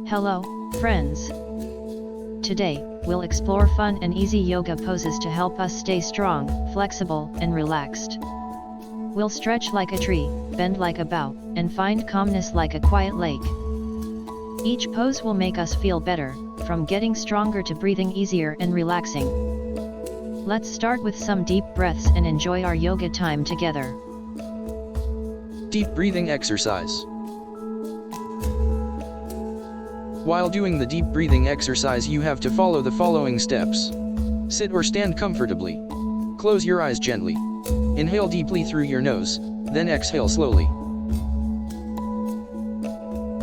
Hello, friends. Today, we'll explore fun and easy yoga poses to help us stay strong, flexible, and relaxed. We'll stretch like a tree, bend like a bow, and find calmness like a quiet lake. Each pose will make us feel better, from getting stronger to breathing easier and relaxing. Let's start with some deep breaths and enjoy our yoga time together. Deep breathing exercise. While doing the deep breathing exercise, you have to follow the following steps. Sit or stand comfortably. Close your eyes gently. Inhale deeply through your nose, then exhale slowly.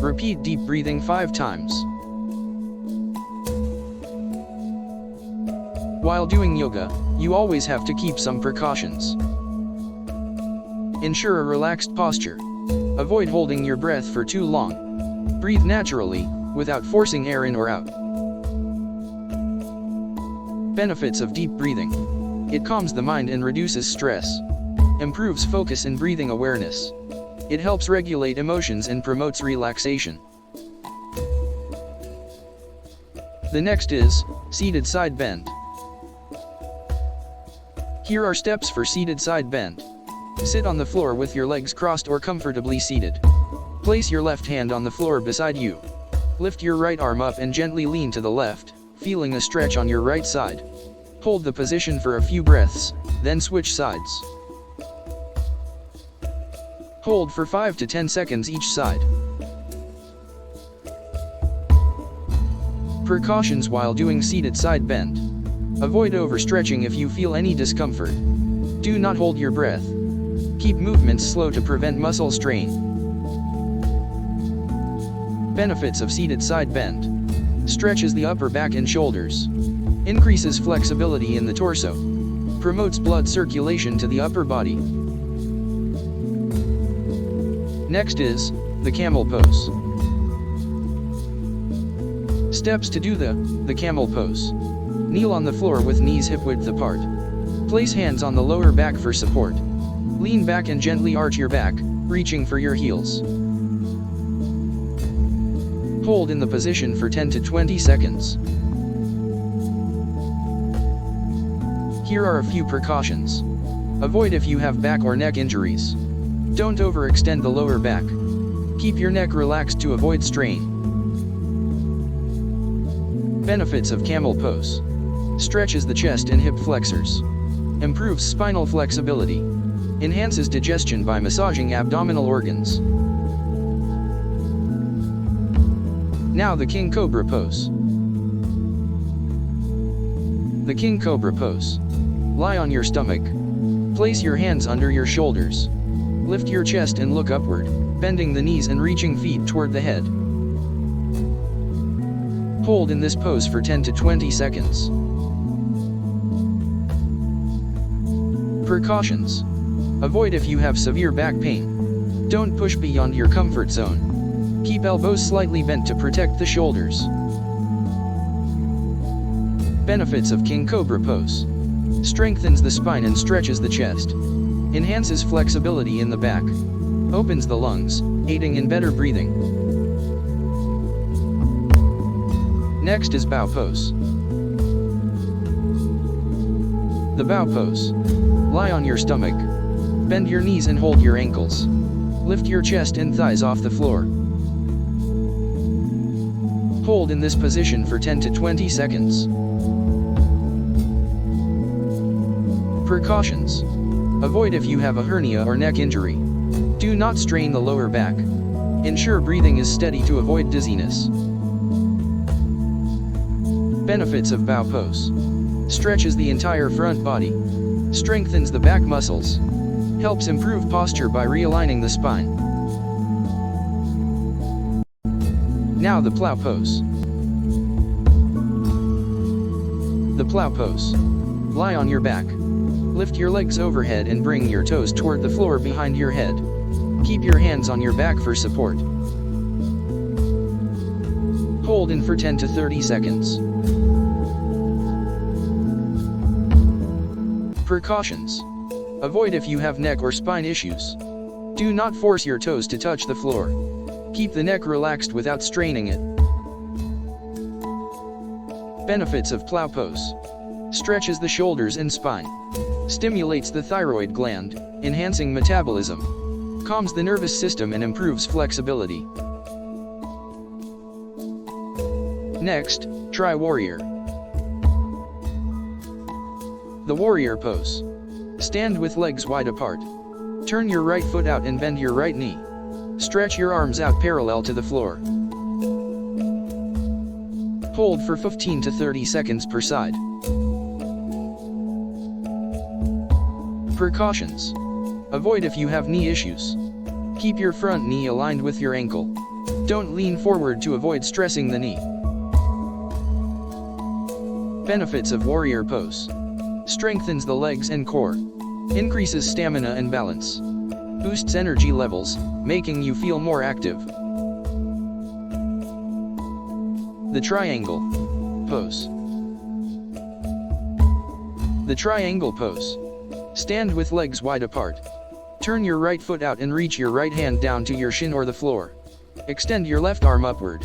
Repeat deep breathing 5 times. While doing yoga, you always have to keep some precautions. Ensure a relaxed posture. Avoid holding your breath for too long. Breathe naturally, without forcing air in or out. Benefits of deep breathing. It calms the mind and reduces stress. Improves focus and breathing awareness. It helps regulate emotions and promotes relaxation. The next is seated side bend. Here are steps for seated side bend. Sit on the floor with your legs crossed or comfortably seated. Place your left hand on the floor beside you. Lift your right arm up and gently lean to the left, feeling a stretch on your right side. Hold the position for a few breaths, then switch sides. Hold for 5 to 10 seconds each side. Precautions while doing seated side bend. Avoid overstretching if you feel any discomfort. Do not hold your breath. Keep movements slow to prevent muscle strain. Benefits of seated side bend. Stretches the upper back and shoulders. Increases flexibility in the torso. Promotes blood circulation to the upper body. Next is the camel pose. Steps to do the camel pose. Kneel on the floor with knees hip width apart. Place hands on the lower back for support. Lean back and gently arch your back, reaching for your heels. Hold in the position for 10 to 20 seconds. Here are a few precautions. Avoid if you have back or neck injuries. Don't overextend the lower back. Keep your neck relaxed to avoid strain. Benefits of camel pose. Stretches the chest and hip flexors. Improves spinal flexibility. Enhances digestion by massaging abdominal organs. Now the King Cobra pose. The King Cobra pose. Lie on your stomach. Place your hands under your shoulders. Lift your chest and look upward, bending the knees and reaching feet toward the head. Hold in this pose for 10 to 20 seconds. Precautions. Avoid if you have severe back pain. Don't push beyond your comfort zone. Keep elbows slightly bent to protect the shoulders. Benefits of King Cobra pose. Strengthens the spine and stretches the chest. Enhances flexibility in the back. Opens the lungs, aiding in better breathing. Next is bow pose. The bow pose. Lie on your stomach. Bend your knees and hold your ankles. Lift your chest and thighs off the floor. Hold in this position for 10 to 20 seconds. Precautions. Avoid if you have a hernia or neck injury. Do not strain the lower back. Ensure breathing is steady to avoid dizziness. Benefits of bow pose. Stretches the entire front body. Strengthens the back muscles. Helps improve posture by realigning the spine. Now the plow pose. The plow pose. Lie on your back. Lift your legs overhead and bring your toes toward the floor behind your head. Keep your hands on your back for support. Hold in for 10 to 30 seconds. Precautions. Avoid if you have neck or spine issues. Do not force your toes to touch the floor. Keep the neck relaxed without straining it. Benefits of plow pose. Stretches the shoulders and spine. Stimulates the thyroid gland, enhancing metabolism. Calms the nervous system and improves flexibility. Next, try warrior. The warrior pose. Stand with legs wide apart. Turn your right foot out and bend your right knee. Stretch your arms out parallel to the floor. Hold for 15 to 30 seconds per side. Precautions. Avoid if you have knee issues. Keep your front knee aligned with your ankle. Don't lean forward to avoid stressing the knee. Benefits of warrior pose. Strengthens the legs and core. Increases stamina and balance. Boosts energy levels, making you feel more active. The triangle pose. The triangle pose. Stand with legs wide apart. Turn your right foot out and reach your right hand down to your shin or the floor. Extend your left arm upward.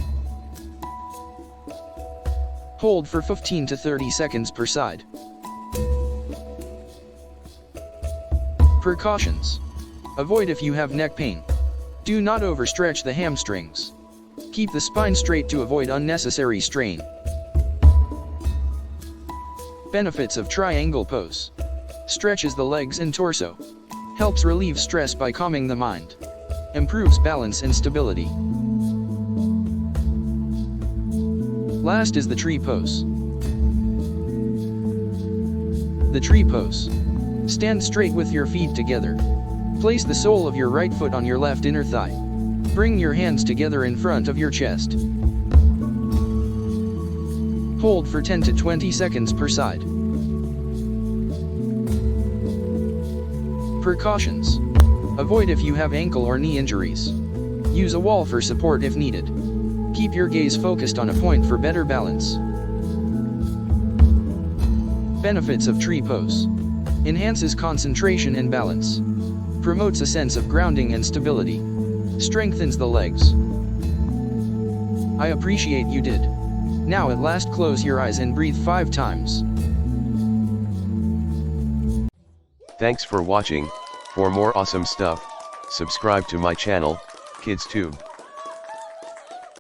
Hold for 15 to 30 seconds per side. Precautions. Avoid if you have neck pain. Do not overstretch the hamstrings. Keep the spine straight to avoid unnecessary strain. Benefits of triangle pose. Stretches the legs and torso. Helps relieve stress by calming the mind. Improves balance and stability. Last is the tree pose. The tree pose. Stand straight with your feet together. Place the sole of your right foot on your left inner thigh. Bring your hands together in front of your chest. Hold for 10 to 20 seconds per side. Precautions. Avoid if you have ankle or knee injuries. Use a wall for support if needed. Keep your gaze focused on a point for better balance. Benefits of tree pose. Enhances concentration and balance. Promotes a sense of grounding and stability. Strengthens the legs. I appreciate you did. Now at last close your eyes and breathe 5 times. Thanks for watching. For more awesome stuff, subscribe to my channel, KidsTube.